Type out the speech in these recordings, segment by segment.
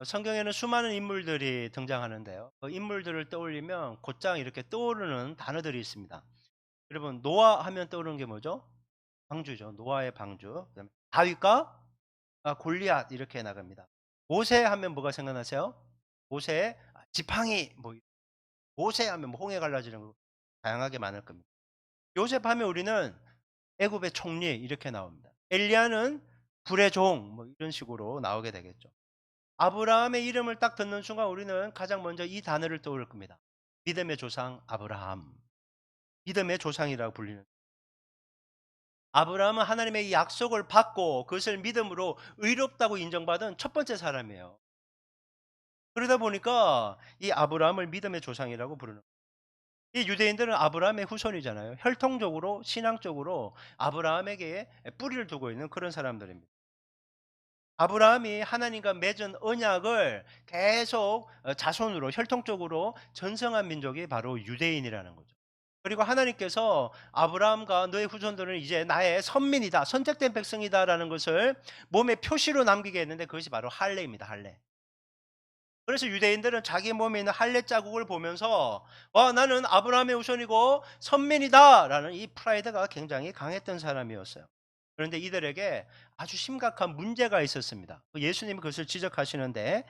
성경에는 수많은 인물들이 등장하는데요. 그 인물들을 떠올리면 곧장 이렇게 떠오르는 단어들이 있습니다. 여러분 노아 하면 떠오르는 게 뭐죠? 방주죠. 노아의 방주. 그다음에 다윗과 골리앗 이렇게 나갑니다. 모세 하면 뭐가 생각나세요? 모세, 지팡이 뭐 모세 하면 뭐 홍해 갈라지는 거 다양하게 많을 겁니다. 요셉 하면 우리는 애굽의 총리 이렇게 나옵니다. 엘리야는 불의 종 뭐 이런 식으로 나오게 되겠죠. 아브라함의 이름을 딱 듣는 순간 우리는 가장 먼저 이 단어를 떠올릴 겁니다. 믿음의 조상 아브라함. 믿음의 조상이라고 불리는. 아브라함은 하나님의 이 약속을 받고 그것을 믿음으로 의롭다고 인정받은 첫 번째 사람이에요. 그러다 보니까 이 아브라함을 믿음의 조상이라고 부르는 거예요. 이 유대인들은 아브라함의 후손이잖아요. 혈통적으로 신앙적으로 아브라함에게 뿌리를 두고 있는 그런 사람들입니다. 아브라함이 하나님과 맺은 언약을 계속 자손으로 혈통적으로 전승한 민족이 바로 유대인이라는 거죠. 그리고 하나님께서 아브라함과 너의 후손들은 이제 나의 선민이다, 선택된 백성이다라는 것을 몸에 표시로 남기게 했는데 그것이 바로 할례입니다. 할례. 그래서 유대인들은 자기 몸에 있는 할례 자국을 보면서 나는 아브라함의 후손이고 선민이다라는 이 프라이드가 굉장히 강했던 사람이었어요. 그런데 이들에게 아주 심각한 문제가 있었습니다. 예수님이 그것을 지적하시는데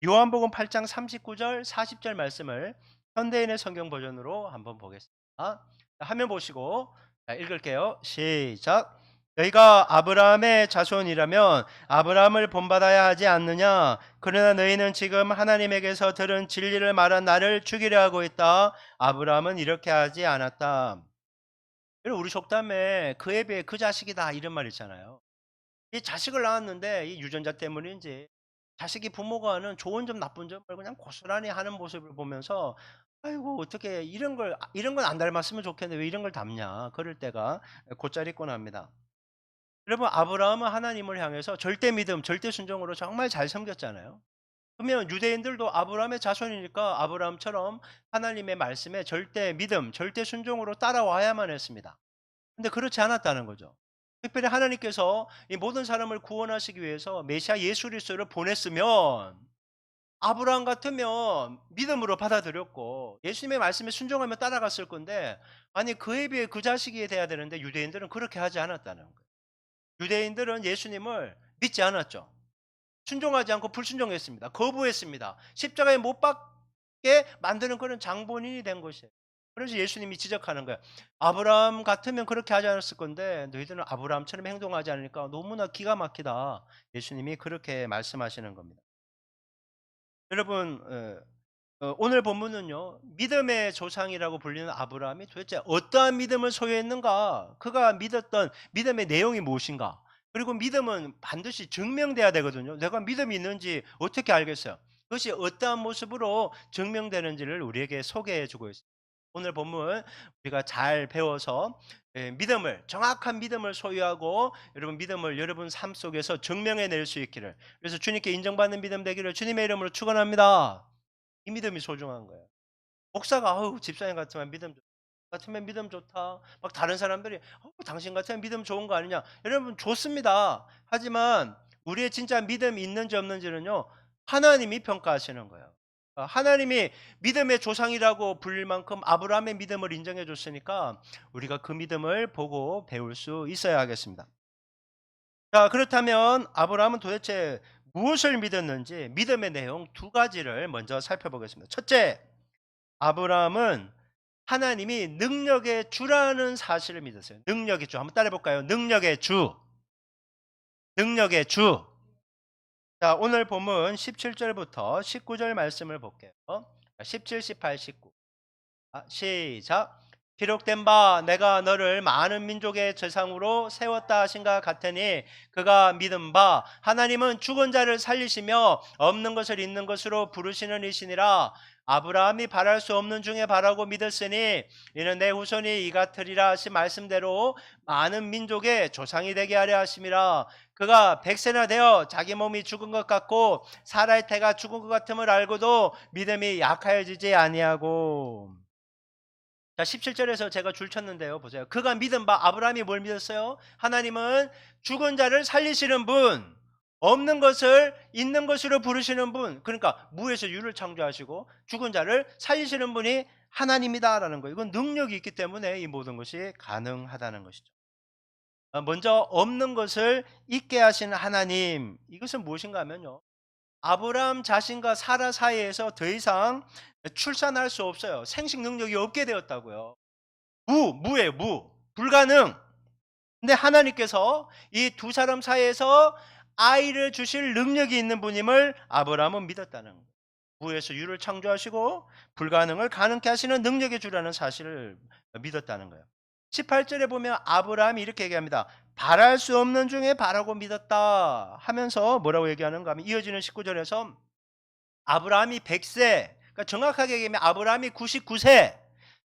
요한복음 8장 39절 40절 말씀을 현대인의 성경 버전으로 한번 보겠습니다. 화면 보시고 읽을게요. 시작. 너희가 아브라함의 자손이라면 아브라함을 본받아야 하지 않느냐? 그러나 너희는 지금 하나님에게서 들은 진리를 말한 나를 죽이려 하고 있다. 아브라함은 이렇게 하지 않았다. 우리 속담에 그에 비해 그 자식이다 이런 말 있잖아요. 이 자식을 낳았는데 이 유전자 때문인지 자식이 부모가 하는 좋은 점 나쁜 점을 그냥 고스란히 하는 모습을 보면서 아이고 어떻게 이런 건 안 닮았으면 좋겠는데 왜 이런 걸 닮냐 그럴 때가 곧잘 있곤 합니다. 여러분 아브라함은 하나님을 향해서 절대 믿음, 절대 순종으로 정말 잘 섬겼잖아요. 그러면 유대인들도 아브라함의 자손이니까 아브라함처럼 하나님의 말씀에 절대 믿음, 절대 순종으로 따라와야만 했습니다. 근데 그렇지 않았다는 거죠. 특별히 하나님께서 이 모든 사람을 구원하시기 위해서 메시아 예수 그리스도를 보냈으면 아브라함 같으면 믿음으로 받아들였고 예수님의 말씀에 순종하며 따라갔을 건데 아니 그에 비해 그 자식이 돼야 되는데 유대인들은 그렇게 하지 않았다는 거예요. 유대인들은 예수님을 믿지 않았죠. 순종하지 않고 불순종했습니다. 거부했습니다. 십자가에 못 박게 만드는 그런 장본인이 된 것이에요. 그래서 예수님이 지적하는 거예요. 아브라함 같으면 그렇게 하지 않았을 건데 너희들은 아브라함처럼 행동하지 않으니까 너무나 기가 막히다. 예수님이 그렇게 말씀하시는 겁니다. 여러분 오늘 본문은요. 믿음의 조상이라고 불리는 아브라함이 도대체 어떠한 믿음을 소유했는가? 그가 믿었던 믿음의 내용이 무엇인가? 그리고 믿음은 반드시 증명돼야 되거든요. 내가 믿음이 있는지 어떻게 알겠어요? 그것이 어떠한 모습으로 증명되는지를 우리에게 소개해 주고 있습니다. 오늘 본문 우리가 잘 배워서 믿음을 정확한 믿음을 소유하고 여러분 믿음을 여러분 삶 속에서 증명해 낼 수 있기를 그래서 주님께 인정받는 믿음 되기를 주님의 이름으로 축원합니다. 이 믿음이 소중한 거예요. 목사가 집사님 같으면 믿음 좋다. 막 다른 사람들이 당신 같으면 믿음 좋은 거 아니냐. 여러분 좋습니다. 하지만 우리의 진짜 믿음이 있는지 없는지는요. 하나님이 평가하시는 거예요. 하나님이 믿음의 조상이라고 불릴 만큼 아브라함의 믿음을 인정해 줬으니까 우리가 그 믿음을 보고 배울 수 있어야 하겠습니다. 자, 그렇다면 아브라함은 도대체 무엇을 믿었는지 믿음의 내용 두 가지를 먼저 살펴보겠습니다. 첫째, 아브라함은 하나님이 능력의 주라는 사실을 믿었어요. 능력의 주. 한번 따라해 볼까요? 능력의 주. 능력의 주. 자, 오늘 본문 17절부터 19절 말씀을 볼게요. 17, 18, 19. 시작. 기록된 바 내가 너를 많은 민족의 제상으로 세웠다 하신가 같으니 그가 믿은 바 하나님은 죽은 자를 살리시며 없는 것을 있는 것으로 부르시는 이시니라. 아브라함이 바랄 수 없는 중에 바라고 믿었으니 이는 내 후손이 이 같으리라 하신 말씀대로 많은 민족의 조상이 되게 하려 하심이라. 그가 백세나 되어 자기 몸이 죽은 것 같고 사라의 태가 죽은 것 같음을 알고도 믿음이 약하여지지 아니하고. 자, 17절에서 제가 줄 쳤는데요. 보세요. 그가 믿은 바 아브라함이 뭘 믿었어요? 하나님은 죽은 자를 살리시는 분. 없는 것을 있는 것으로 부르시는 분, 그러니까 무에서 유를 창조하시고 죽은 자를 살리시는 분이 하나님이다라는 거예요. 이건 능력이 있기 때문에 이 모든 것이 가능하다는 것이죠. 먼저 없는 것을 있게 하시는 하나님, 이것은 무엇인가 하면요, 아브라함 자신과 사라 사이에서 더 이상 출산할 수 없어요. 생식 능력이 없게 되었다고요. 무예요, 무. 불가능. 근데 하나님께서 이 두 사람 사이에서 아이를 주실 능력이 있는 분임을 아브라함은 믿었다는 거예요. 무에서 유를 창조하시고 불가능을 가능케 하시는 능력의 주라는 사실을 믿었다는 거예요. 18절에 보면 아브라함이 이렇게 얘기합니다. 바랄 수 없는 중에 바라고 믿었다 하면서 뭐라고 얘기하는가 하면 이어지는 19절에서 아브라함이 100세, 그러니까 정확하게 얘기하면 아브라함이 99세,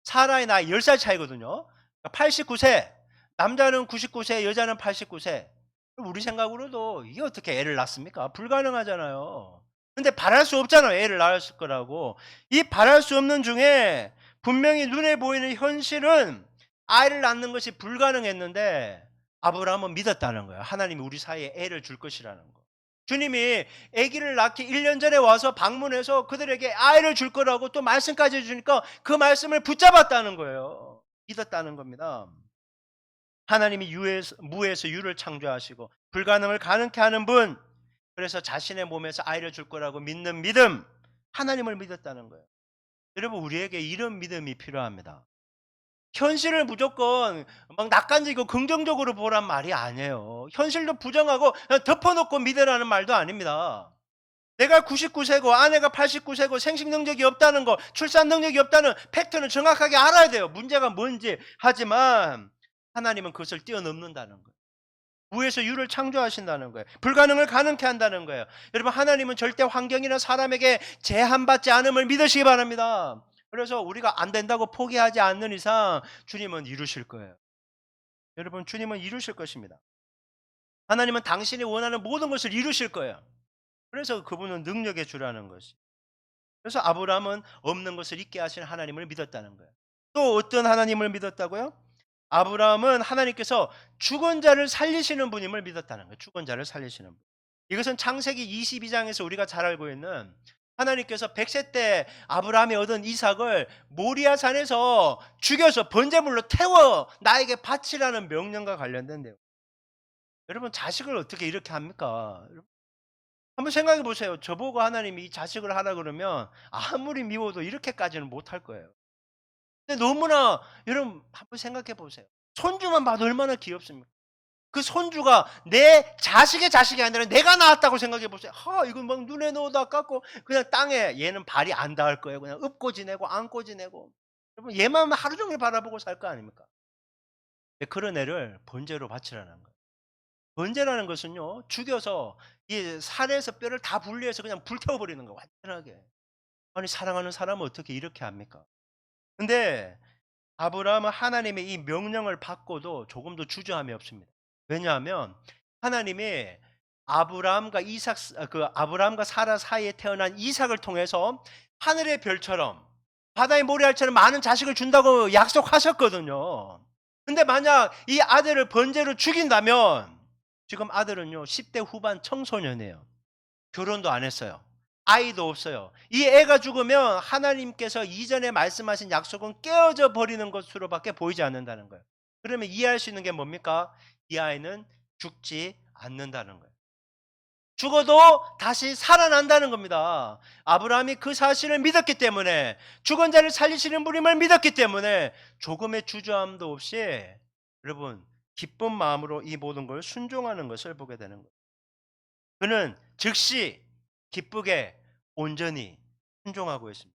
사라의 나이 10살 차이거든요. 그러니까 89세, 남자는 99세, 여자는 89세. 우리 생각으로도 이게 어떻게 애를 낳습니까? 불가능하잖아요. 근데 바랄 수 없잖아요. 애를 낳았을 거라고. 이 바랄 수 없는 중에 분명히 눈에 보이는 현실은 아이를 낳는 것이 불가능했는데 아브라함은 믿었다는 거예요. 하나님이 우리 사이에 애를 줄 것이라는 거. 주님이 아기를 낳기 1년 전에 와서 방문해서 그들에게 아이를 줄 거라고 또 말씀까지 해주니까 그 말씀을 붙잡았다는 거예요. 믿었다는 겁니다. 하나님이 무에서 유를 창조하시고 불가능을 가능케 하는 분, 그래서 자신의 몸에서 아이를 줄 거라고 믿는 믿음, 하나님을 믿었다는 거예요. 여러분, 우리에게 이런 믿음이 필요합니다. 현실을 무조건 막 낙관적이고 긍정적으로 보란 말이 아니에요. 현실도 부정하고 그냥 덮어놓고 믿으라는 말도 아닙니다. 내가 99세고 아내가 89세고 생식 능력이 없다는 거, 출산 능력이 없다는 팩트는 정확하게 알아야 돼요. 문제가 뭔지. 하지만 하나님은 그것을 뛰어넘는다는 거예요. 무에서 유를 창조하신다는 거예요. 불가능을 가능케 한다는 거예요. 여러분, 하나님은 절대 환경이나 사람에게 제한받지 않음을 믿으시기 바랍니다. 그래서 우리가 안 된다고 포기하지 않는 이상 주님은 이루실 거예요. 여러분, 주님은 이루실 것입니다. 하나님은 당신이 원하는 모든 것을 이루실 거예요. 그래서 그분은 능력의 주라는 것이. 그래서 아브라함은 없는 것을 있게 하시는 하나님을 믿었다는 거예요. 또 어떤 하나님을 믿었다고요? 아브라함은 하나님께서 죽은 자를 살리시는 분임을 믿었다는 거예요. 죽은 자를 살리시는 분. 이것은 창세기 22장에서 우리가 잘 알고 있는 하나님께서 100세 때 아브라함이 얻은 이삭을 모리아 산에서 죽여서 번제물로 태워 나에게 바치라는 명령과 관련된 내용. 여러분, 자식을 어떻게 이렇게 합니까? 한번 생각해 보세요. 저보고 하나님이 이 자식을 하라 그러면 아무리 미워도 이렇게까지는 못할 거예요. 근데 너무나, 여러분 한번 생각해 보세요. 손주만 봐도 얼마나 귀엽습니까? 그 손주가 내 자식의 자식이 아니라 내가 낳았다고 생각해 보세요. 이건 막 눈에 넣어다 깎고 그냥 땅에, 얘는 발이 안 닿을 거예요. 그냥 업고 지내고 안고 지내고. 여러분, 얘만 하루 종일 바라보고 살 거 아닙니까? 그런 애를 번제로 바치라는 거예요. 번제라는 것은요, 죽여서 이 살에서 뼈를 다 분리해서 그냥 불태워버리는 거예요. 완전하게. 아니, 사랑하는 사람은 어떻게 이렇게 합니까? 근데 아브라함은 하나님의 이 명령을 받고도 조금도 주저함이 없습니다. 왜냐하면 하나님이 아브라함과 사라 사이에 태어난 이삭을 통해서 하늘의 별처럼 바다의 모래알처럼 많은 자식을 준다고 약속하셨거든요. 근데 만약 이 아들을 번제로 죽인다면, 지금 아들은요 10대 후반 청소년이에요. 결혼도 안 했어요. 아이도 없어요. 이 애가 죽으면 하나님께서 이전에 말씀하신 약속은 깨어져 버리는 것으로밖에 보이지 않는다는 거예요. 그러면 이해할 수 있는 게 뭡니까? 이 아이는 죽지 않는다는 거예요. 죽어도 다시 살아난다는 겁니다. 아브라함이 그 사실을 믿었기 때문에, 죽은 자를 살리시는 분임을 믿었기 때문에 조금의 주저함도 없이, 여러분, 기쁜 마음으로 이 모든 걸 순종하는 것을 보게 되는 거예요. 그는 즉시 기쁘게 온전히 순종하고 있습니다.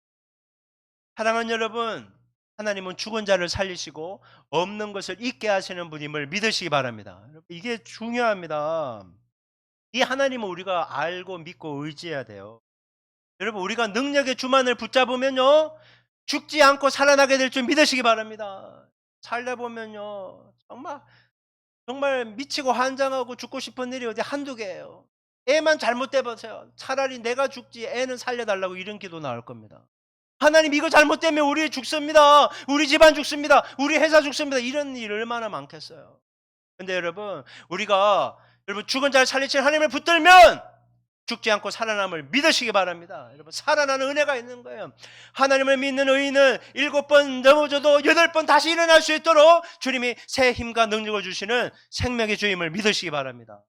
사랑하는 여러분, 하나님은 죽은 자를 살리시고 없는 것을 있게 하시는 분임을 믿으시기 바랍니다. 이게 중요합니다. 이 하나님은 우리가 알고 믿고 의지해야 돼요. 여러분, 우리가 능력의 주만을 붙잡으면요 죽지 않고 살아나게 될 줄 믿으시기 바랍니다. 살다 보면요 정말 미치고 환장하고 죽고 싶은 일이 어디 한두 개예요. 애만 잘못돼 보세요. 차라리 내가 죽지 애는 살려달라고 이런 기도 나올 겁니다. 하나님, 이거 잘못되면 우리 죽습니다. 우리 집안 죽습니다. 우리 회사 죽습니다. 이런 일 얼마나 많겠어요. 근데 여러분, 우리가 여러분 죽은 자를 살리신 하나님을 붙들면 죽지 않고 살아남을 믿으시기 바랍니다. 여러분 살아나는 은혜가 있는 거예요. 하나님을 믿는 의인은 7번 넘어져도 8번 다시 일어날 수 있도록 주님이 새 힘과 능력을 주시는 생명의 주임을 믿으시기 바랍니다.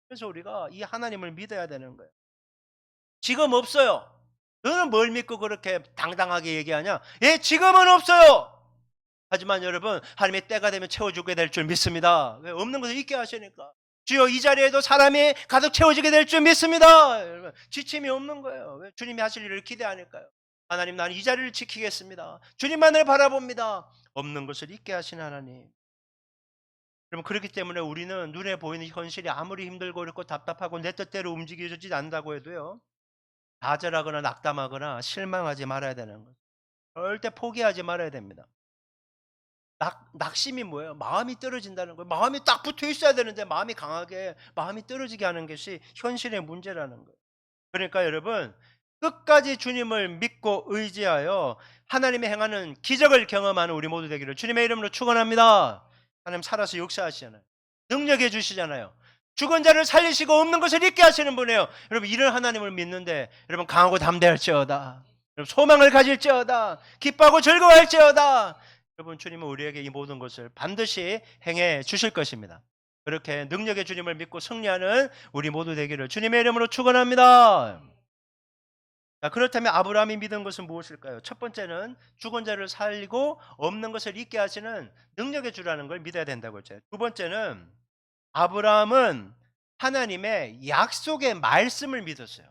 그래서 우리가 이 하나님을 믿어야 되는 거예요. 지금 없어요. 너는 뭘 믿고 그렇게 당당하게 얘기하냐? 예, 지금은 없어요. 하지만 여러분 하나님의 때가 되면 채워주게 될 줄 믿습니다. 왜? 없는 것을 있게 하시니까. 주여 이 자리에도 사람이 가득 채워지게 될 줄 믿습니다. 여러분, 지침이 없는 거예요. 왜? 주님이 하실 일을 기대하니까요. 하나님 나는 이 자리를 지키겠습니다. 주님만을 바라봅니다. 없는 것을 있게 하신 하나님. 여러분 그렇기 때문에 우리는 눈에 보이는 현실이 아무리 힘들고 어렵고 답답하고 내 뜻대로 움직여지지 않는다고 해도요. 좌절하거나 낙담하거나 실망하지 말아야 되는 거예요. 절대 포기하지 말아야 됩니다. 낙심이 뭐예요? 마음이 떨어진다는 거예요. 마음이 딱 붙어 있어야 되는데 마음이 강하게 마음이 떨어지게 하는 것이 현실의 문제라는 거예요. 그러니까 여러분 끝까지 주님을 믿고 의지하여 하나님의 행하는 기적을 경험하는 우리 모두 되기를 주님의 이름으로 축원합니다. 하나님 살아서 역사하시잖아요. 능력해 주시잖아요. 죽은 자를 살리시고 없는 것을 잊게 하시는 분이에요. 여러분 이런 하나님을 믿는데 여러분 강하고 담대할지어다. 여러분 소망을 가질지어다. 기뻐하고 즐거워할지어다. 여러분 주님은 우리에게 이 모든 것을 반드시 행해 주실 것입니다. 그렇게 능력의 주님을 믿고 승리하는 우리 모두 되기를 주님의 이름으로 축원합니다. 자, 그렇다면 아브라함이 믿은 것은 무엇일까요? 첫 번째는 죽은 자를 살리고 없는 것을 잊게 하시는 능력의 주라는 걸 믿어야 된다고 했죠. 두 번째는 아브라함은 하나님의 약속의 말씀을 믿었어요.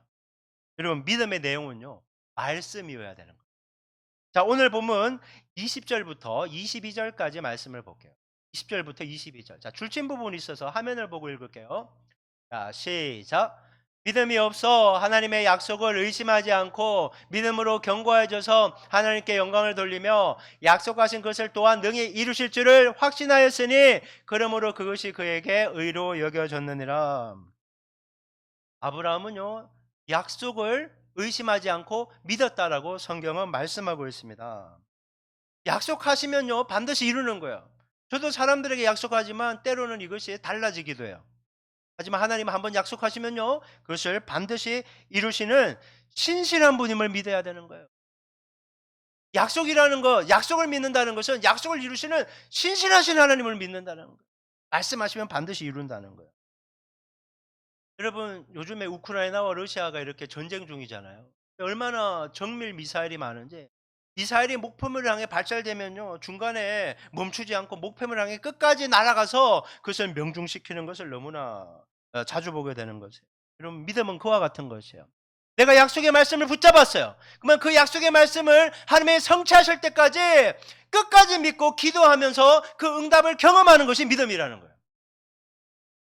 여러분 믿음의 내용은요. 말씀이어야 되는 거예요. 자, 오늘 본문 20절부터 22절까지 말씀을 볼게요. 20절부터 22절. 자, 줄친 부분이 있어서 화면을 보고 읽을게요. 자, 시작. 믿음이 없어 하나님의 약속을 의심하지 않고 믿음으로 견고해져서 하나님께 영광을 돌리며 약속하신 것을 또한 능히 이루실 줄을 확신하였으니 그러므로 그것이 그에게 의로 여겨졌느니라. 아브라함은요 약속을 의심하지 않고 믿었다라고 성경은 말씀하고 있습니다. 약속하시면요 반드시 이루는 거예요. 저도 사람들에게 약속하지만 때로는 이것이 달라지기도 해요. 하지만 하나님은 한번 약속하시면요 그것을 반드시 이루시는 신실한 분임을 믿어야 되는 거예요. 약속이라는 것, 약속을 믿는다는 것은 약속을 이루시는 신실하신 하나님을 믿는다는 거예요. 말씀하시면 반드시 이룬다는 거예요. 여러분 요즘에 우크라이나와 러시아가 이렇게 전쟁 중이잖아요. 얼마나 정밀 미사일이 많은지 미사일이 목표물을 향해 발사되면요 중간에 멈추지 않고 목표물을 향해 끝까지 날아가서 그것을 명중시키는 것을 너무나 자주 보게 되는 것이에요. 여러분 믿음은 그와 같은 것이에요. 내가 약속의 말씀을 붙잡았어요. 그러면 그 약속의 말씀을 하나님의 성취하실 때까지 끝까지 믿고 기도하면서 그 응답을 경험하는 것이 믿음이라는 거예요.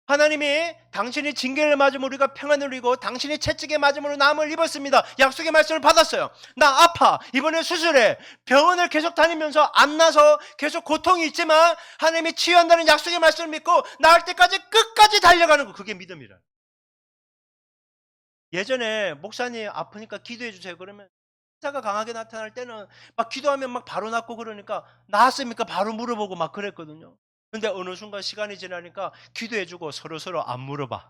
하나님이 당신이 징계를 맞으면 우리가 평안을 누리고 당신이 채찍에 맞음으로 나음을 입었습니다. 약속의 말씀을 받았어요. 나 아파. 이번에 수술해. 병원을 계속 다니면서 안 나서 계속 고통이 있지만 하나님이 치유한다는 약속의 말씀을 믿고 나을 때까지 끝까지 달려가는 거. 그게 믿음이라. 예전에 목사님 아프니까 기도해 주세요. 그러면 의사가 강하게 나타날 때는 막 기도하면 막 바로 낫고 그러니까 나았습니까? 바로 물어보고 막 그랬거든요. 근데 어느 순간 시간이 지나니까 기도해주고 서로 안 물어봐.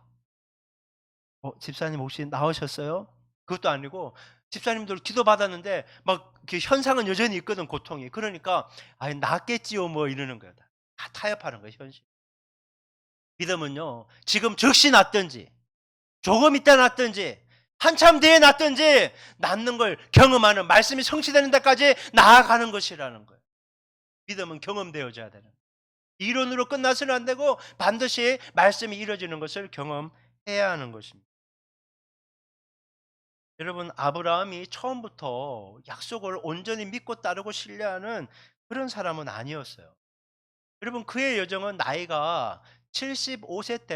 집사님 혹시 나으셨어요? 그것도 아니고 집사님들 기도 받았는데 막 현상은 여전히 있거든 고통이. 그러니까 아니 낫겠지요 뭐 이러는 거야. 다 타협하는 거야 현실. 믿음은요 지금 즉시 낫든지 조금 있다 낫든지 한참 뒤에 낫든지 낫는 걸 경험하는 말씀이 성취되는 데까지 나아가는 것이라는 거예요. 믿음은 경험되어져야 되는 거예요. 이론으로 끝나서는 안 되고 반드시 말씀이 이루어지는 것을 경험해야 하는 것입니다. 여러분 아브라함이 처음부터 약속을 온전히 믿고 따르고 신뢰하는 그런 사람은 아니었어요. 여러분 그의 여정은 나이가 75세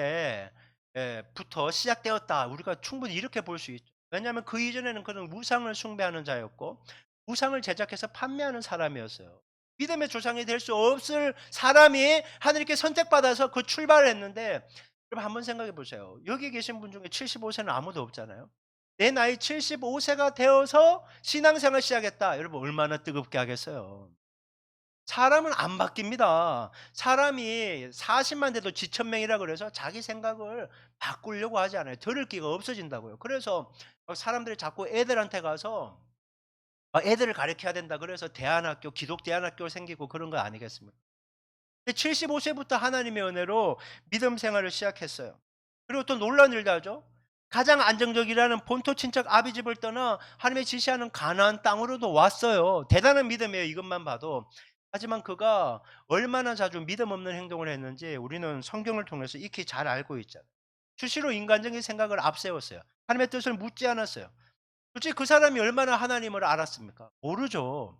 때부터 시작되었다. 우리가 충분히 이렇게 볼 수 있죠. 왜냐하면 그 이전에는 그는 우상을 숭배하는 자였고 우상을 제작해서 판매하는 사람이었어요. 믿음의 조상이 될 수 없을 사람이 하나님께 선택받아서 그 출발을 했는데 여러분 한번 생각해 보세요. 여기 계신 분 중에 75세는 아무도 없잖아요. 내 나이 75세가 되어서 신앙생활 시작했다. 여러분 얼마나 뜨겁게 하겠어요. 사람은 안 바뀝니다. 사람이 40만 돼도 지천명이라 그래서 자기 생각을 바꾸려고 하지 않아요. 들을 기가 없어진다고요. 그래서 막 사람들이 자꾸 애들한테 가서 애들을 가르쳐야 된다 그래서 대안학교, 기독 대안학교가 생기고 그런 거 아니겠습니까? 근데 75 세부터 하나님의 은혜로 믿음 생활을 시작했어요. 그리고 또 놀라운 일도 하죠. 가장 안정적이라는 본토 친척 아비집을 떠나 하나님의 지시하는 가나안 땅으로도 왔어요. 대단한 믿음이에요, 이것만 봐도. 하지만 그가 얼마나 자주 믿음 없는 행동을 했는지 우리는 성경을 통해서 익히 잘 알고 있잖아요. 수시로 인간적인 생각을 앞세웠어요. 하나님의 뜻을 묻지 않았어요. 솔직히 그 사람이 얼마나 하나님을 알았습니까? 모르죠.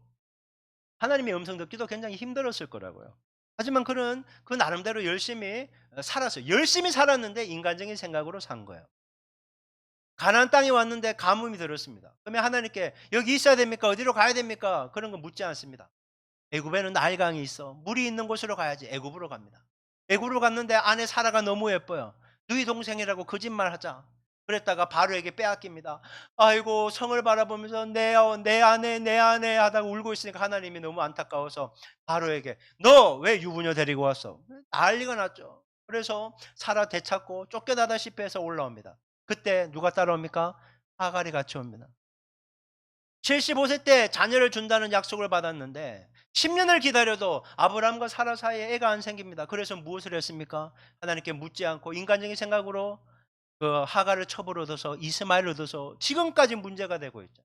하나님의 음성 듣기도 굉장히 힘들었을 거라고요. 하지만 그는 그 나름대로 열심히 살았어요. 열심히 살았는데 인간적인 생각으로 산 거예요. 가나안 땅에 왔는데 가뭄이 들었습니다. 그러면 하나님께 "여기 있어야 됩니까? 어디로 가야 됩니까?" 그런 거 묻지 않습니다. "애굽에는 나일강이 있어. 물이 있는 곳으로 가야지." 애굽으로 갑니다. 애굽으로 갔는데 아내 사라가 너무 예뻐요. "너희 동생이라고 거짓말하자." 그랬다가 바로에게 빼앗깁니다. 아이고, 성을 바라보면서 내 아내 내 아내 하다가 울고 있으니까 하나님이 너무 안타까워서 바로에게 "너 왜 유부녀 데리고 왔어?" 난리가 났죠. 그래서 사라 되찾고 쫓겨나다시피 해서 올라옵니다. 그때 누가 따라옵니까? 하갈이 같이 옵니다. 75세 때 자녀를 준다는 약속을 받았는데 10 년을 기다려도 아브라함과 사라 사이에 애가 안 생깁니다. 그래서 무엇을 했습니까? 하나님께 묻지 않고 인간적인 생각으로 그 하갈을 첩으로 얻어서 이스마엘을 얻어서 지금까지 문제가 되고 있죠.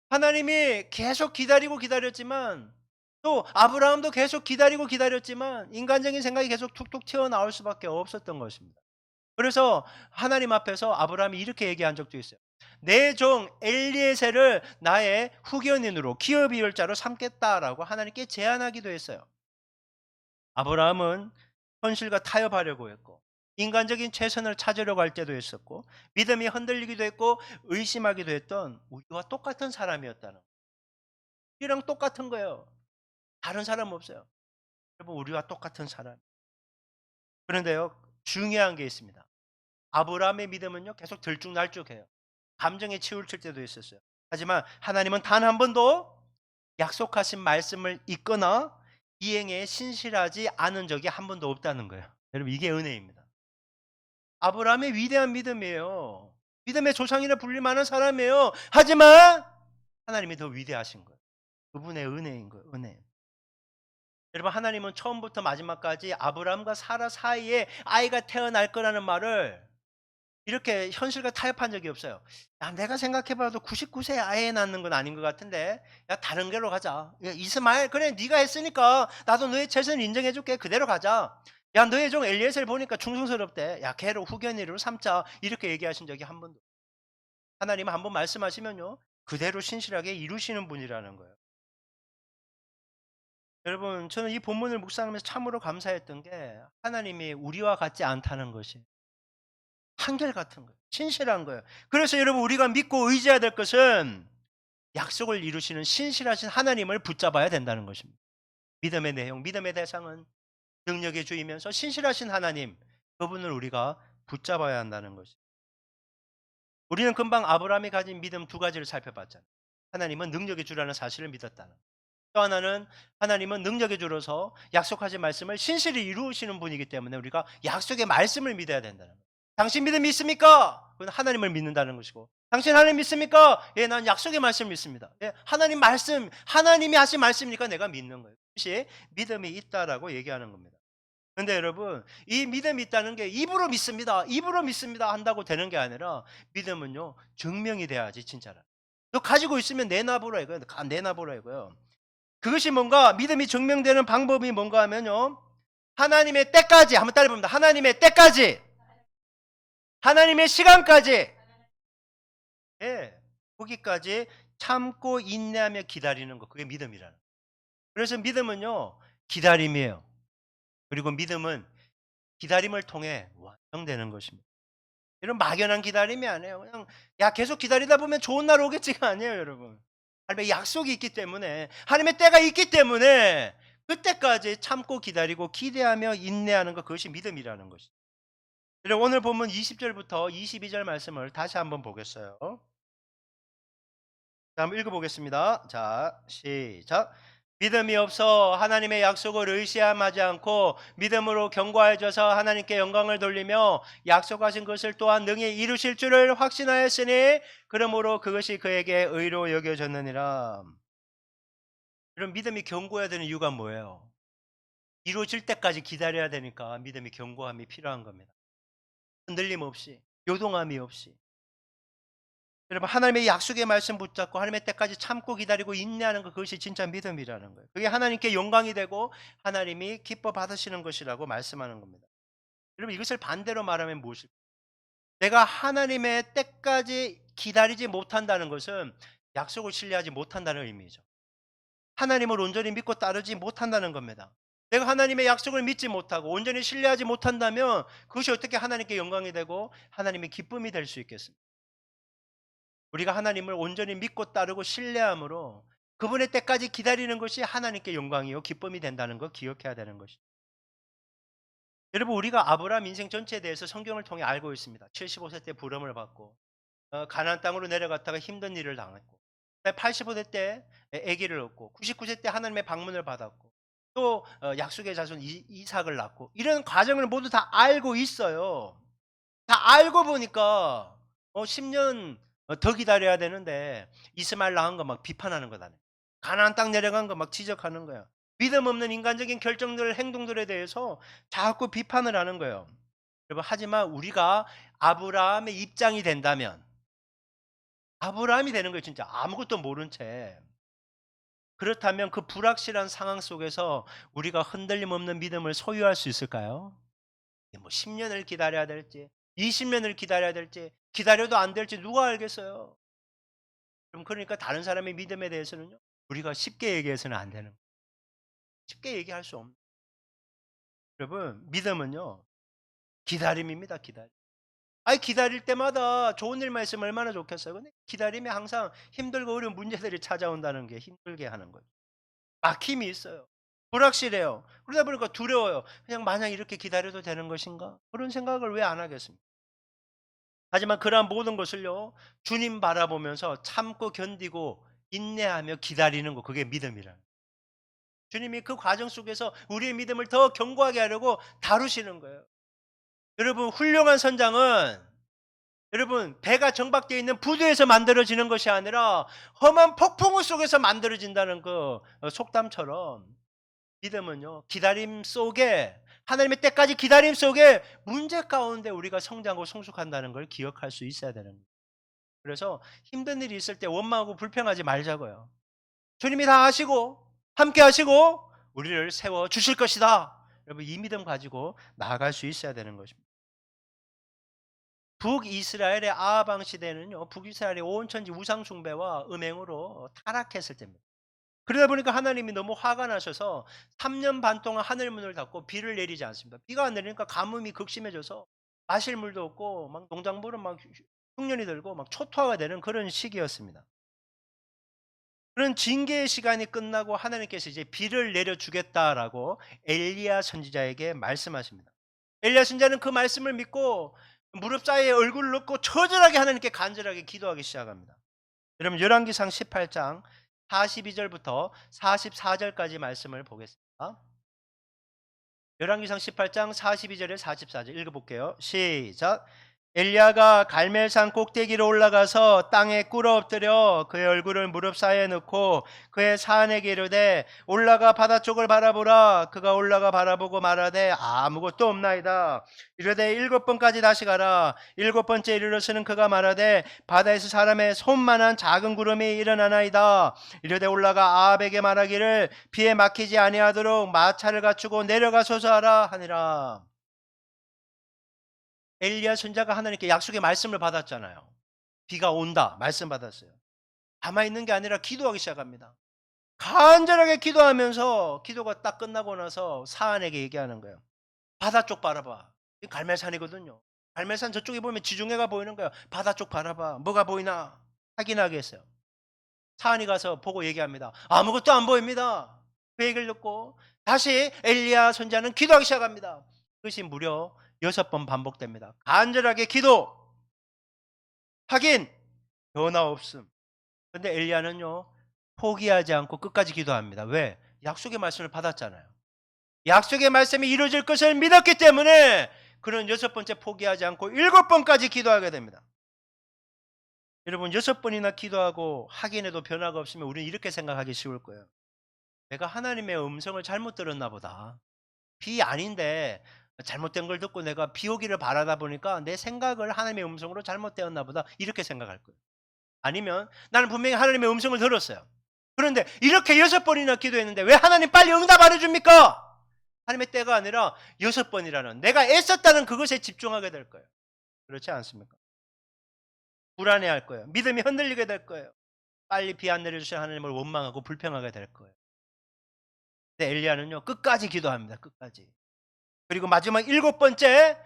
하나님이 계속 기다리고 기다렸지만, 또 아브라함도 계속 기다리고 기다렸지만 인간적인 생각이 계속 툭툭 튀어나올 수밖에 없었던 것입니다. 그래서 하나님 앞에서 아브라함이 이렇게 얘기한 적도 있어요. "내 종 엘리에셀을 나의 후견인으로 기업 이을자로 삼겠다라고 하나님께 제안하기도 했어요. 아브라함은 현실과 타협하려고 했고 인간적인 최선을 찾으려고 할 때도 있었고 믿음이 흔들리기도 했고 의심하기도 했던 우리와 똑같은 사람이었다는 거예요. 우리랑 똑같은 거예요. 다른 사람 없어요. 여러분, 우리와 똑같은 사람. 그런데요, 중요한 게 있습니다. 아브라함의 믿음은요 계속 들쭉날쭉해요. 감정에 치우칠 때도 있었어요. 하지만 하나님은 단 한 번도 약속하신 말씀을 잊거나 이행에 신실하지 않은 적이 한 번도 없다는 거예요. 여러분, 이게 은혜입니다. 아브라함의 위대한 믿음이에요. 믿음의 조상이라 불릴 만한 사람이에요. 하지만 하나님이 더 위대하신 거예요. 그분의 은혜인 거예요. 은혜. 여러분, 하나님은 처음부터 마지막까지 아브라함과 사라 사이에 아이가 태어날 거라는 말을 이렇게 현실과 타협한 적이 없어요. "야, 내가 생각해 봐도 99세 아예 낳는 건 아닌 것 같은데. 야, 다른 길로 가자. 야, 이스마엘, 그래 네가 했으니까 나도 너의 최선을 인정해 줄게. 그대로 가자. 야, 너의 종 엘리에셀 보니까 충성스럽대. 야, 걔를 후견인으로 삼자." 이렇게 얘기하신 적이 한 번도. 하나님은 한 번 말씀하시면요 그대로 신실하게 이루시는 분이라는 거예요. 여러분, 저는 이 본문을 묵상하면서 참으로 감사했던 게 하나님이 우리와 같지 않다는 것이 한결같은 거예요. 신실한 거예요. 그래서 여러분, 우리가 믿고 의지해야 될 것은 약속을 이루시는 신실하신 하나님을 붙잡아야 된다는 것입니다. 믿음의 내용, 믿음의 대상은 능력의 주이면서 신실하신 하나님, 그분을 우리가 붙잡아야 한다는 것입니다. 우리는 금방 아브라함이 가진 믿음 두 가지를 살펴봤잖아요. 하나님은 능력의 주라는 사실을 믿었다는 것. 또 하나는 하나님은 능력의 주로서 약속하신 말씀을 신실히 이루시는 분이기 때문에 우리가 약속의 말씀을 믿어야 된다는 거예요. 당신 믿음 믿습니까? 그건 하나님을 믿는다는 것이고, 당신 하나님 믿습니까? 예, 난 약속의 말씀 믿습니다. 예, 하나님 말씀, 하나님이 하신 말씀이니까 내가 믿는 거예요. 그것이 믿음이 있다라고 얘기하는 겁니다. 근데 여러분, 이 믿음이 있다는 게 입으로 믿습니다, 입으로 믿습니다 한다고 되는 게 아니라 믿음은요 증명이 돼야지 진짜라. 너 가지고 있으면 내놔보라 이거예요. 내놔보라 이거예요. 그것이 뭔가, 믿음이 증명되는 방법이 뭔가 하면요, 하나님의 때까지, 한번 따라해봅니다. 하나님의 때까지, 하나님의 시간까지, 예, 거기까지 참고 인내하며 기다리는 것, 그게 믿음이라는 거예요. 그래서 믿음은요 기다림이에요. 그리고 믿음은 기다림을 통해 완성되는 것입니다. 이런 막연한 기다림이 아니에요. 그냥 야, 계속 기다리다 보면 좋은 날 오겠지가 아니에요, 여러분. 하나님의 약속이 있기 때문에, 하나님의 때가 있기 때문에 그때까지 참고 기다리고 기대하며 인내하는 것, 그것이 믿음이라는 것이죠. 여러분, 오늘 본문 20절부터 22절 말씀을 다시 한번 보겠어요. 자, 한번 읽어보겠습니다. 자, 시작. 믿음이 없어 하나님의 약속을 의심하지 않고 믿음으로 견고해져서 하나님께 영광을 돌리며 약속하신 것을 또한 능히 이루실 줄을 확신하였으니 그러므로 그것이 그에게 의로 여겨졌느니라. 이런 믿음이 견고해야 되는 이유가 뭐예요? 이루어질 때까지 기다려야 되니까 믿음이 견고함이 필요한 겁니다. 흔들림 없이, 요동함이 없이. 여러분, 하나님의 약속의 말씀 붙잡고 하나님의 때까지 참고 기다리고 인내하는 것, 그것이 진짜 믿음이라는 거예요. 그게 하나님께 영광이 되고 하나님이 기뻐 받으시는 것이라고 말씀하는 겁니다. 여러분, 이것을 반대로 말하면 무엇일까요? 내가 하나님의 때까지 기다리지 못한다는 것은 약속을 신뢰하지 못한다는 의미죠. 하나님을 온전히 믿고 따르지 못한다는 겁니다. 내가 하나님의 약속을 믿지 못하고 온전히 신뢰하지 못한다면 그것이 어떻게 하나님께 영광이 되고 하나님의 기쁨이 될 수 있겠습니까? 우리가 하나님을 온전히 믿고 따르고 신뢰함으로 그분의 때까지 기다리는 것이 하나님께 영광이요 기쁨이 된다는 거 기억해야 되는 것이죠. 여러분, 우리가 아브라함 인생 전체에 대해서 성경을 통해 알고 있습니다. 75세 때 부름을 받고 가나안 땅으로 내려갔다가 힘든 일을 당했고 85세 때 아기를 얻고 99세 때 하나님의 방문을 받았고 또 약속의 자손 이삭을 낳고 이런 과정을 모두 다 알고 있어요. 다 알고 보니까 10년 더 기다려야 되는데 이스마엘 낳은 거 막 비판하는 거다. 가나안 땅 내려간 거 막 지적하는 거야. 믿음 없는 인간적인 결정들, 행동들에 대해서 자꾸 비판을 하는 거예요. 여러분, 하지만 우리가 아브라함의 입장이 된다면 아브라함이 되는 거예요. 진짜 아무것도 모른 채. 그렇다면 그 불확실한 상황 속에서 우리가 흔들림 없는 믿음을 소유할 수 있을까요? 뭐 10년을 기다려야 될지 20년을 기다려야 될지 기다려도 안 될지 누가 알겠어요. 그럼 그러니까 다른 사람의 믿음에 대해서는요, 우리가 쉽게 얘기해서는 안 되는 거예요. 쉽게 얘기할 수 없는. 여러분, 믿음은요 기다림입니다. 기다림. 아니, 기다릴 때마다 좋은 일만 있으면 얼마나 좋겠어요. 근데 기다림이 항상 힘들고 어려운 문제들이 찾아온다는 게 힘들게 하는 거죠. 막힘이 있어요. 불확실해요. 그러다 보니까 두려워요. 그냥 마냥 이렇게 기다려도 되는 것인가? 그런 생각을 왜 안 하겠습니까? 하지만 그러한 모든 것을요, 주님 바라보면서 참고 견디고 인내하며 기다리는 거, 그게 믿음이라는. 주님이 그 과정 속에서 우리의 믿음을 더 견고하게 하려고 다루시는 거예요. 여러분, 훌륭한 선장은 여러분 배가 정박되어 있는 부두에서 만들어지는 것이 아니라 험한 폭풍우 속에서 만들어진다는 그 속담처럼 믿음은요, 기다림 속에 하나님의 때까지 기다림 속에 문제 가운데 우리가 성장하고 성숙한다는 걸 기억할 수 있어야 되는 거예요. 그래서 힘든 일이 있을 때 원망하고 불평하지 말자고요. 주님이 다 하시고 함께 하시고 우리를 세워 주실 것이다. 여러분, 이 믿음 가지고 나아갈 수 있어야 되는 것입니다. 북이스라엘의 아하방 시대는요, 북이스라엘의 온천지 우상 숭배와 음행으로 타락했을 때입니다. 그러다 보니까 하나님이 너무 화가 나셔서 3년 반 동안 하늘 문을 닫고 비를 내리지 않습니다. 비가 안 내리니까 가뭄이 극심해져서 마실 물도 없고 막 농작물은 막 흉년이 들고 막 초토화가 되는 그런 시기였습니다. 그런 징계의 시간이 끝나고 하나님께서 이제 비를 내려 주겠다라고 엘리야 선지자에게 말씀하십니다. 엘리야 선지자는 그 말씀을 믿고 무릎 사이에 얼굴을 넣고 처절하게 하나님께 간절하게 기도하기 시작합니다. 여러분, 열왕기상 18장 42절부터 44절까지 말씀을 보겠습니다. 열왕기상 18장 42절에 44절 읽어볼게요. 시작. 엘리야가 갈멜산 꼭대기로 올라가서 땅에 꿇어 엎드려 그의 얼굴을 무릎 사이에 넣고 그의 사안에게 이르되 올라가 바다 쪽을 바라보라. 그가 올라가 바라보고 말하되 아무것도 없나이다. 이르되 7번까지 다시 가라. 7번째 이르러서는 그가 말하되 바다에서 사람의 손만한 작은 구름이 일어나나이다. 이르되 올라가 아합에게 말하기를 비에 막히지 아니하도록 마차를 갖추고 내려가소서 하라 하니라. 엘리야 선지자가 하나님께 약속의 말씀을 받았잖아요. 비가 온다 말씀 받았어요. 가만히 있는 게 아니라 기도하기 시작합니다. 간절하게 기도하면서 기도가 딱 끝나고 나서 사안에게 얘기하는 거예요. 바다 쪽 바라봐. 이 갈멜산이거든요. 갈멜산 저쪽에 보면 지중해가 보이는 거예요. 바다 쪽 바라봐. 뭐가 보이나 확인하게 했어요. 사안이 가서 보고 얘기합니다. 아무것도 안 보입니다. 그 얘기를 듣고 다시 엘리야 선지자는 기도하기 시작합니다. 그것이 무려 6번 반복됩니다. 간절하게 기도, 확인, 변화 없음. 근데 엘리야는요, 포기하지 않고 끝까지 기도합니다. 왜? 약속의 말씀을 받았잖아요. 약속의 말씀이 이루어질 것을 믿었기 때문에 그는 6번째 포기하지 않고 7번까지 기도하게 됩니다. 여러분 6번이나 기도하고 확인해도 변화가 없으면 우리는 이렇게 생각하기 쉬울 거예요. 내가 하나님의 음성을 잘못 들었나 보다. 비 아닌데 잘못된 걸 듣고 내가 비 오기를 바라다 보니까 내 생각을 하나님의 음성으로 잘못되었나 보다. 이렇게 생각할 거예요. 아니면 나는 분명히 하나님의 음성을 들었어요. 그런데 이렇게 6번이나 기도했는데 왜 하나님 빨리 응답 안 해줍니까? 하나님의 때가 아니라 6번이라는 내가 애썼다는 그것에 집중하게 될 거예요. 그렇지 않습니까? 불안해할 거예요. 믿음이 흔들리게 될 거예요. 빨리 비 안 내려주신 하나님을 원망하고 불평하게 될 거예요. 근데 엘리야는요 끝까지 기도합니다. 끝까지. 그리고 마지막 7번째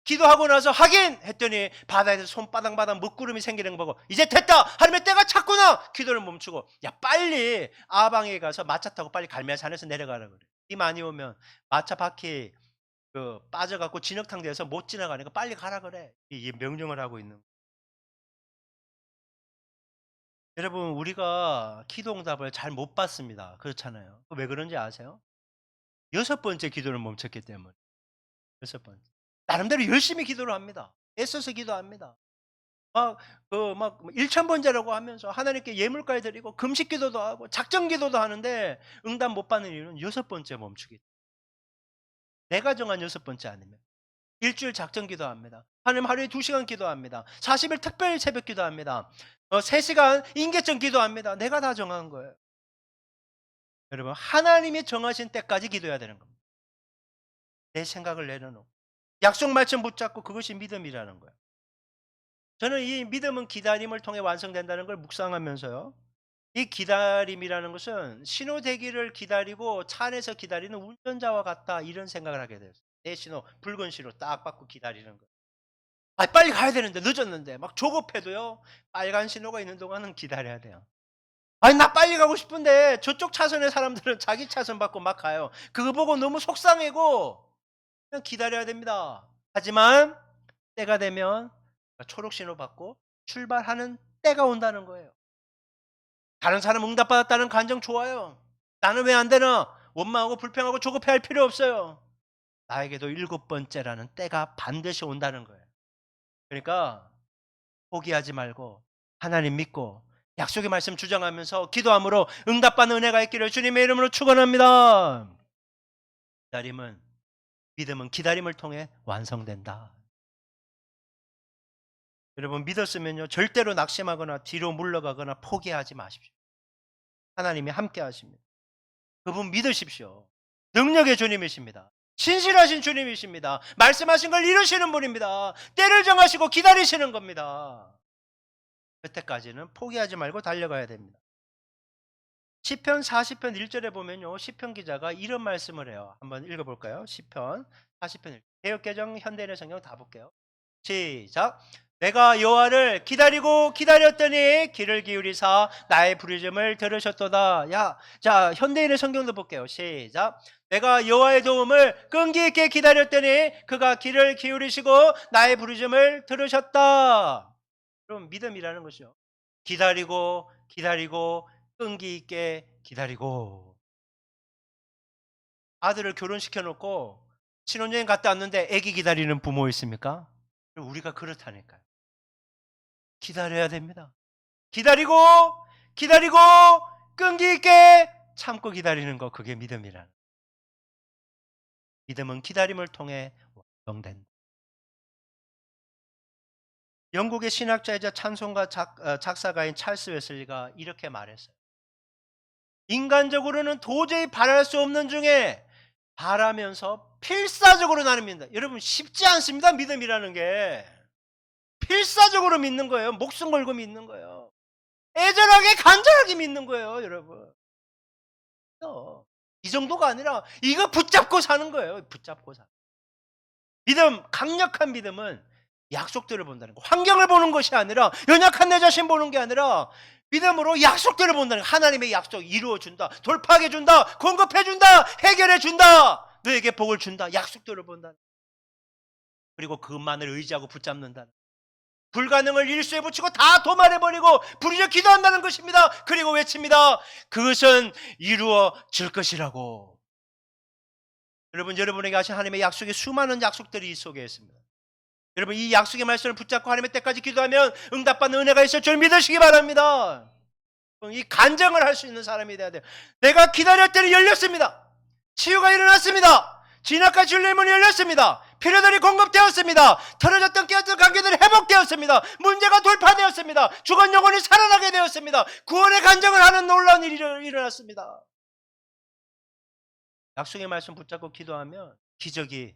기도하고 나서 하긴 했더니 바다에서 손바닥바닥 먹구름이 생기는 거 보고 이제 됐다! 하나님의 때가 찼구나! 기도를 멈추고 야 빨리 아방에 가서 마차 타고 빨리 갈멜 산에서 내려가라 그래. 비 많이 오면 마차 바퀴 빠져갖고 진흙탕 돼서 못 지나가니까 빨리 가라 그래. 이 명령을 하고 있는 거예요. 여러분 우리가 기도 응답을 잘 못 받습니다. 그렇잖아요. 왜 그런지 아세요? 6번째 기도를 멈췄기 때문에. 6번째. 나름대로 열심히 기도를 합니다. 애써서 기도합니다. 막 1000번제라고 하면서 하나님께 예물까지 드리고 금식 기도도 하고 작정 기도도 하는데 응답 못 받는 이유는 6번째 멈추기. 내가 정한 6번째 아니면. 일주일 작정 기도합니다. 하나님 하루에 2시간 기도합니다. 40일 특별 새벽 기도합니다. 3시간 임계점 기도합니다. 내가 다 정한 거예요. 여러분 하나님이 정하신 때까지 기도해야 되는 겁니다. 내 생각을 내려놓고 약속 말씀 붙잡고 그것이 믿음이라는 거예요. 저는 이 믿음은 기다림을 통해 완성된다는 걸 묵상하면서요. 이 기다림이라는 것은 신호 대기를 기다리고 차 안에서 기다리는 운전자와 같다 이런 생각을 하게 됐어요. 내 신호 붉은 신호 딱 받고 기다리는 거예요. 빨리 가야 되는데 늦었는데 막 조급해도요. 빨간 신호가 있는 동안은 기다려야 돼요. 나 빨리 가고 싶은데 저쪽 차선의 사람들은 자기 차선 받고 막 가요. 그거 보고 너무 속상해고 그냥 기다려야 됩니다. 하지만 때가 되면 초록 신호 받고 출발하는 때가 온다는 거예요. 다른 사람 응답받았다는 감정 좋아요. 나는 왜 안 되나? 원망하고 불평하고 조급해할 필요 없어요. 나에게도 7번째라는 때가 반드시 온다는 거예요. 그러니까 포기하지 말고 하나님 믿고 약속의 말씀 주장하면서 기도함으로 응답받는 은혜가 있기를 주님의 이름으로 축원합니다. 믿음은 기다림을 통해 완성된다. 여러분 믿었으면요 절대로 낙심하거나 뒤로 물러가거나 포기하지 마십시오. 하나님이 함께 하십니다. 그분 믿으십시오. 능력의 주님이십니다. 신실하신 주님이십니다. 말씀하신 걸 이루시는 분입니다. 때를 정하시고 기다리시는 겁니다. 그때까지는 포기하지 말고 달려가야 됩니다. 시편 40편 1절에 보면요. 시편 기자가 이런 말씀을 해요. 한번 읽어볼까요? 시편 40편 1절. 개역개정 현대인의 성경 다 볼게요. 시작. 내가 여호와를 기다리고 기다렸더니 귀를 기울이사 나의 부르짖음을 들으셨도다. 자 현대인의 성경도 볼게요. 시작. 내가 여호와의 도움을 끈기 있게 기다렸더니 그가 귀를 기울이시고 나의 부르짖음을 들으셨다. 그럼 믿음이라는 것이요. 기다리고 끈기 있게 기다리고. 아들을 결혼시켜 놓고 신혼여행 갔다 왔는데 아기 기다리는 부모 있습니까? 우리가 그렇다니까요. 기다려야 됩니다. 기다리고 끈기 있게 참고 기다리는 거 그게 믿음이라는. 믿음은 기다림을 통해 완성된다. 영국의 신학자이자 찬송가 작사가인 찰스 웨슬리가 이렇게 말했어요. 인간적으로는 도저히 바랄 수 없는 중에 바라면서 필사적으로 나는 믿는다. 여러분 쉽지 않습니다. 믿음이라는 게. 필사적으로 믿는 거예요. 목숨 걸고 믿는 거예요. 애절하게 간절하게 믿는 거예요. 여러분. 이 정도가 아니라 이거 붙잡고 사는 거예요. 붙잡고 사는. 믿음, 강력한 믿음은 약속들을 본다는 거. 환경을 보는 것이 아니라 연약한 내 자신 보는 게 아니라 믿음으로 약속들을 본다는 거. 하나님의 약속 이루어준다. 돌파해 준다. 공급해 준다. 해결해 준다. 너에게 복을 준다. 약속들을 본다. 그리고 그것만을 의지하고 붙잡는다. 불가능을 일수에 붙이고 다 도말해버리고 부르짖어 기도한다는 것입니다. 그리고 외칩니다. 그것은 이루어질 것이라고. 여러분, 여러분에게 하신 하나님의 약속이 수많은 약속들이 이 속에 있습니다. 여러분, 이 약속의 말씀을 붙잡고 하나님의 때까지 기도하면 응답받는 은혜가 있을 줄 믿으시기 바랍니다. 이 간증을 할 수 있는 사람이 돼야 돼요. 내가 기다렸더니 열렸습니다. 치유가 일어났습니다. 진압과 진리의 문이 열렸습니다. 필요들이 공급되었습니다. 털어졌던 깨었던 관계들이 회복되었습니다. 문제가 돌파되었습니다. 죽은 영혼이 살아나게 되었습니다. 구원의 간증을 하는 놀라운 일이 일어났습니다. 약속의 말씀 붙잡고 기도하면 기적이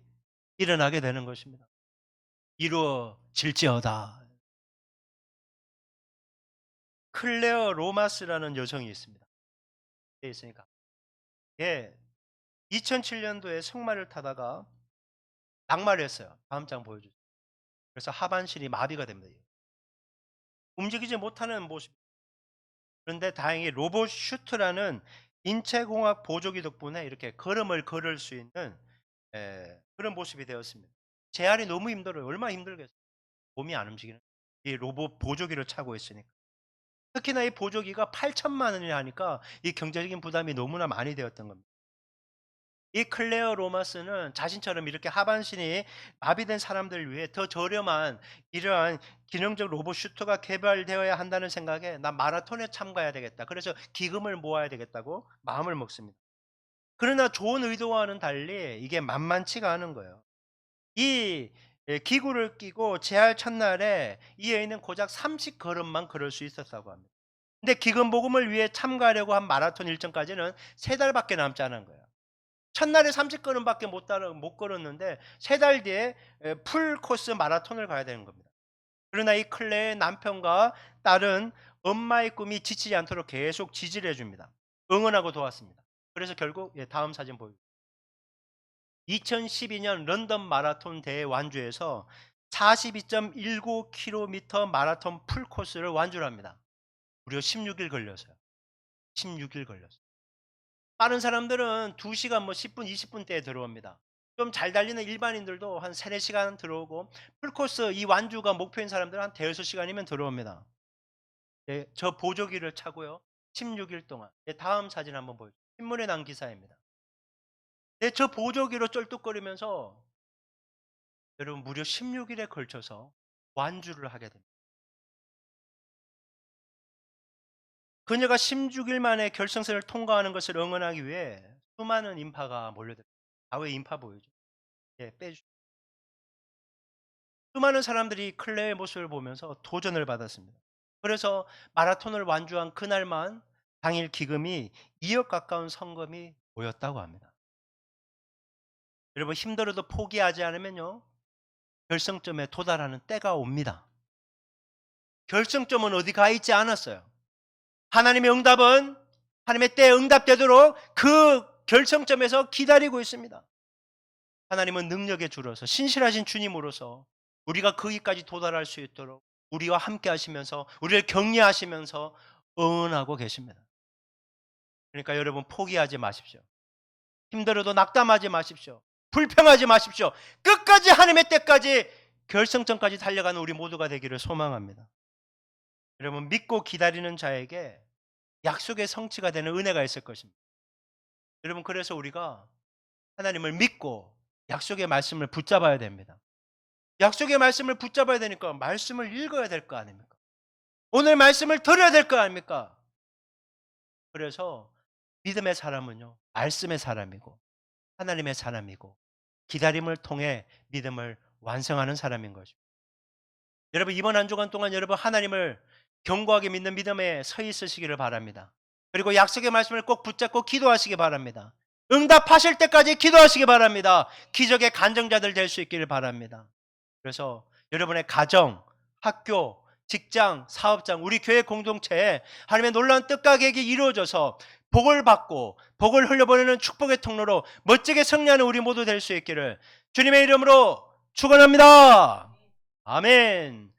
일어나게 되는 것입니다. 이루어질지어다. 클레어 로마스라는 여성이 있습니다. 있으니까. 예, 2007년도에 승마를 타다가 낙마를 했어요. 다음 장 보여주세요. 그래서 하반신이 마비가 됩니다. 움직이지 못하는 모습. 그런데 다행히 로봇 슈트라는 인체공학 보조기 덕분에 이렇게 걸음을 걸을 수 있는 그런 모습이 되었습니다. 재활이 너무 힘들어요. 얼마나 힘들겠어요. 몸이 안 움직이는 이 로봇 보조기를 차고 있으니까. 특히나 이 보조기가 8천만 원이 하니까 이 경제적인 부담이 너무나 많이 되었던 겁니다. 이 클레어 로마스는 자신처럼 이렇게 하반신이 마비된 사람들을 위해 더 저렴한 이러한 기능적 로봇 슈터가 개발되어야 한다는 생각에 나 마라톤에 참가해야 되겠다. 그래서 기금을 모아야 되겠다고 마음을 먹습니다. 그러나 좋은 의도와는 달리 이게 만만치가 않은 거예요. 이 기구를 끼고 재활 첫날에 이 여인은 고작 30걸음만 걸을 수 있었다고 합니다. 근데 기금 모금을 위해 참가하려고 한 마라톤 일정까지는 3달밖에 남지 않은 거예요. 첫날에 30걸음밖에 못 걸었는데 3달 뒤에 풀 코스 마라톤을 가야 되는 겁니다. 그러나 이 클레의 남편과 딸은 엄마의 꿈이 지치지 않도록 계속 지지를 해줍니다. 응원하고 도왔습니다. 그래서 결국 다음 사진 보여주세요. 2012년 런던 마라톤 대회 완주에서 42.19km 마라톤 풀 코스를 완주를 합니다. 무려 16일 걸려서요. 16일 걸렸어요. 빠른 사람들은 2시간 10분, 20분대에 들어옵니다. 좀 잘 달리는 일반인들도 한 3, 4시간 들어오고 풀코스 이 완주가 목표인 사람들은 한 대여섯 시간이면 들어옵니다. 네, 저 보조기를 차고요. 16일 동안. 네, 다음 사진 한번 보여주세요. 신문에 난 기사입니다. 네, 저 보조기로 쩔뚝거리면서 여러분 무려 16일에 걸쳐서 완주를 하게 됩니다. 그녀가 16일 만에 결승선을 통과하는 것을 응원하기 위해 수많은 인파가 몰려들어요. 왜 인파 보여줘? 예, 빼주세요. 수많은 사람들이 클레의 모습을 보면서 도전을 받았습니다. 그래서 마라톤을 완주한 그날만 당일 기금이 2억 가까운 성금이 모였다고 합니다. 여러분, 힘들어도 포기하지 않으면요, 결승점에 도달하는 때가 옵니다. 결승점은 어디 가 있지 않았어요. 하나님의 응답은 하나님의 때에 응답되도록 그 결승점에서 기다리고 있습니다. 하나님은 능력의 주로서 신실하신 주님으로서 우리가 거기까지 도달할 수 있도록 우리와 함께 하시면서 우리를 격려하시면서 응원하고 계십니다. 그러니까 여러분, 포기하지 마십시오. 힘들어도 낙담하지 마십시오. 불평하지 마십시오. 끝까지 하나님의 때까지 결승점까지 달려가는 우리 모두가 되기를 소망합니다. 여러분, 믿고 기다리는 자에게 약속의 성취가 되는 은혜가 있을 것입니다. 여러분, 그래서 우리가 하나님을 믿고 약속의 말씀을 붙잡아야 됩니다. 약속의 말씀을 붙잡아야 되니까 말씀을 읽어야 될 거 아닙니까? 오늘 말씀을 들어야 될 거 아닙니까? 그래서 믿음의 사람은요, 말씀의 사람이고 하나님의 사람이고 기다림을 통해 믿음을 완성하는 사람인 것입니다. 여러분, 이번 한 주간 동안 여러분 하나님을 견고하게 믿는 믿음에 서 있으시기를 바랍니다. 그리고 약속의 말씀을 꼭 붙잡고 기도하시기 바랍니다. 응답하실 때까지 기도하시기 바랍니다. 기적의 간증자들 될 수 있기를 바랍니다. 그래서 여러분의 가정, 학교, 직장, 사업장, 우리 교회 공동체에 하나님의 놀라운 뜻과 계획이 이루어져서 복을 받고 복을 흘려보내는 축복의 통로로 멋지게 승리하는 우리 모두 될 수 있기를 주님의 이름으로 축원합니다. 아멘.